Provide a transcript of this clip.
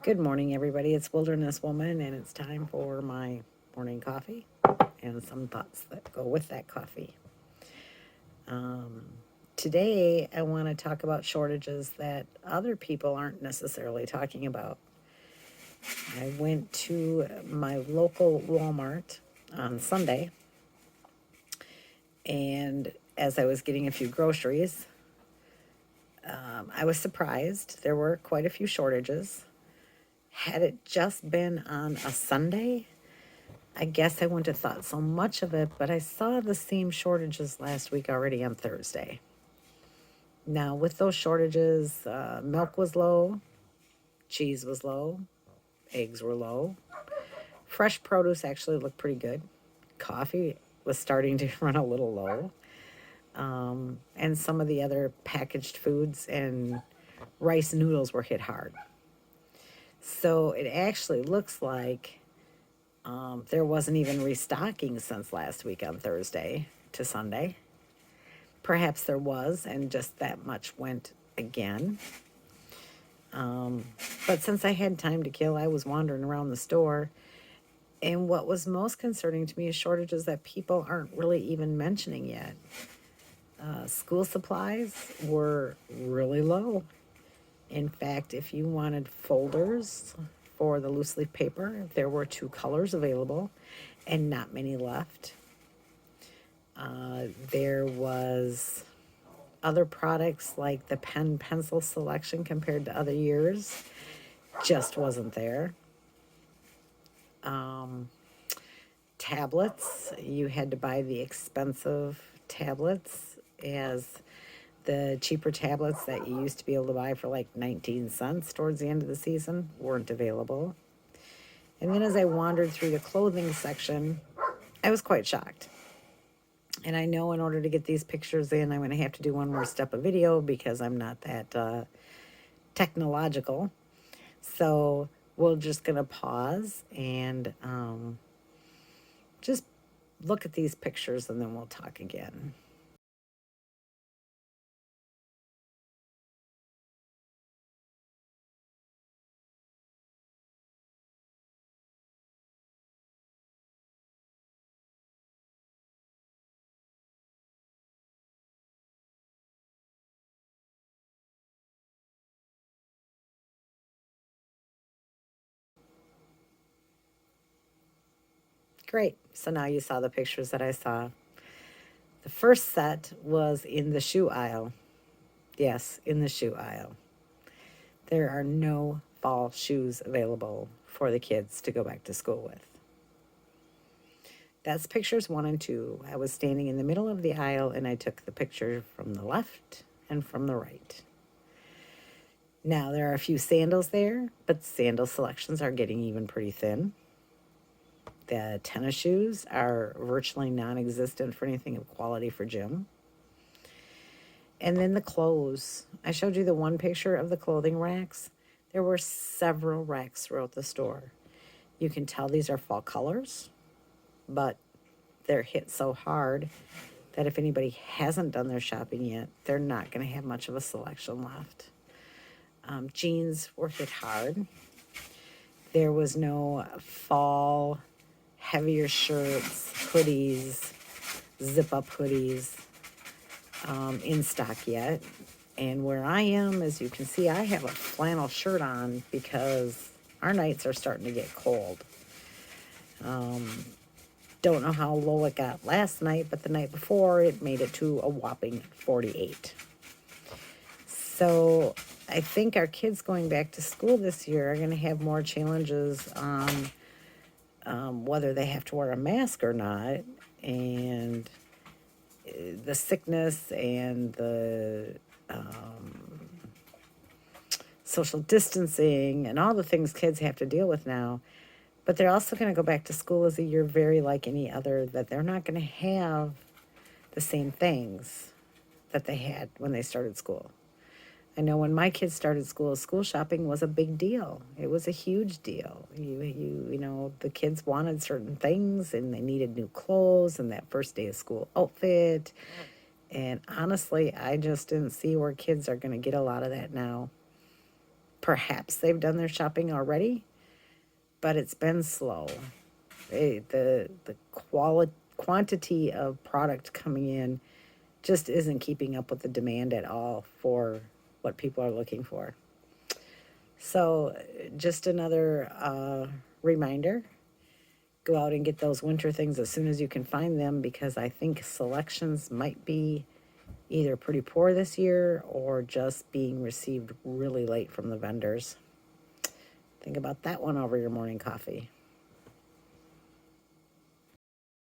Good morning, everybody. It's Wilderness Woman, and it's time for my morning coffee and some thoughts that go with that coffee. Um, Today, I want to talk about shortages that other people aren't necessarily talking about. I went to my local Walmart on Sunday, and as I was getting a few groceries, I was surprised. There were quite a few shortages. Had it just been on a Sunday, I guess I wouldn't have thought so much of it, but I saw the same shortages last week already on Thursday. Now, with those shortages, milk was low, cheese was low, eggs were low. Fresh produce actually looked pretty good. Coffee was starting to run a little low. And some of the other packaged foods and rice noodles were hit hard. So it actually looks like there wasn't even restocking since last week on Thursday to Sunday. Perhaps there was, and just that much went again. But since I had time to kill, I was wandering around the store. And what was most concerning to me is shortages that people aren't really even mentioning yet. School supplies were really low. In fact, if you wanted folders for the loose leaf paper, there were two colors available and not many left. There was other products like the pen pencil selection compared to other years just wasn't there. Tablets, you had to buy the expensive tablets, as the cheaper tablets that you used to be able to buy for like 19 cents towards the end of the season weren't available. And then as I wandered through the clothing section, I was quite shocked. And I know in order to get these pictures in, I'm going to have to do one more step of video because I'm not that technological. So we're just going to pause and just look at these pictures and then we'll talk again. Great. So now you saw the pictures that I saw. The first set was in the shoe aisle. Yes, in the shoe aisle. There are no fall shoes available for the kids to go back to school with. That's pictures one and two. I was standing in the middle of the aisle and I took the picture from the left and from the right. Now, there are a few sandals there, but sandal selections are getting even pretty thin. The tennis shoes are virtually non existent for anything of quality for gym. And then the clothes. I showed you the one picture of the clothing racks. There were several racks throughout the store. You can tell these are fall colors, but they're hit so hard that if anybody hasn't done their shopping yet, they're not going to have much of a selection left. Jeans were hit hard. There was no fall heavier shirts, hoodies, zip up hoodies in stock yet. And where I am, as you can see, I have a flannel shirt on because our nights are starting to get cold. Don't know how low it got last night, but the night before it made it to a whopping 48. So I think our kids going back to school this year are going to have more challenges on whether they have to wear a mask or not, and the sickness and the social distancing and all the things kids have to deal with now. But they're also going to go back to school as a year very like any other, that they're not going to have the same things that they had when they started school. I know when my kids started school shopping was a big deal. It was a huge deal. You know, the kids wanted certain things and they needed new clothes and that first day of school outfit. And honestly, I just didn't see where kids are going to get a lot of that now. Perhaps they've done their shopping already, but it's been slow. The quantity of product coming in just isn't keeping up with the demand at all for what people are looking for. So, just another reminder, go out and get those winter things as soon as you can find them, because I think selections might be either pretty poor this year or just being received really late from the vendors. Think about that one over your morning coffee.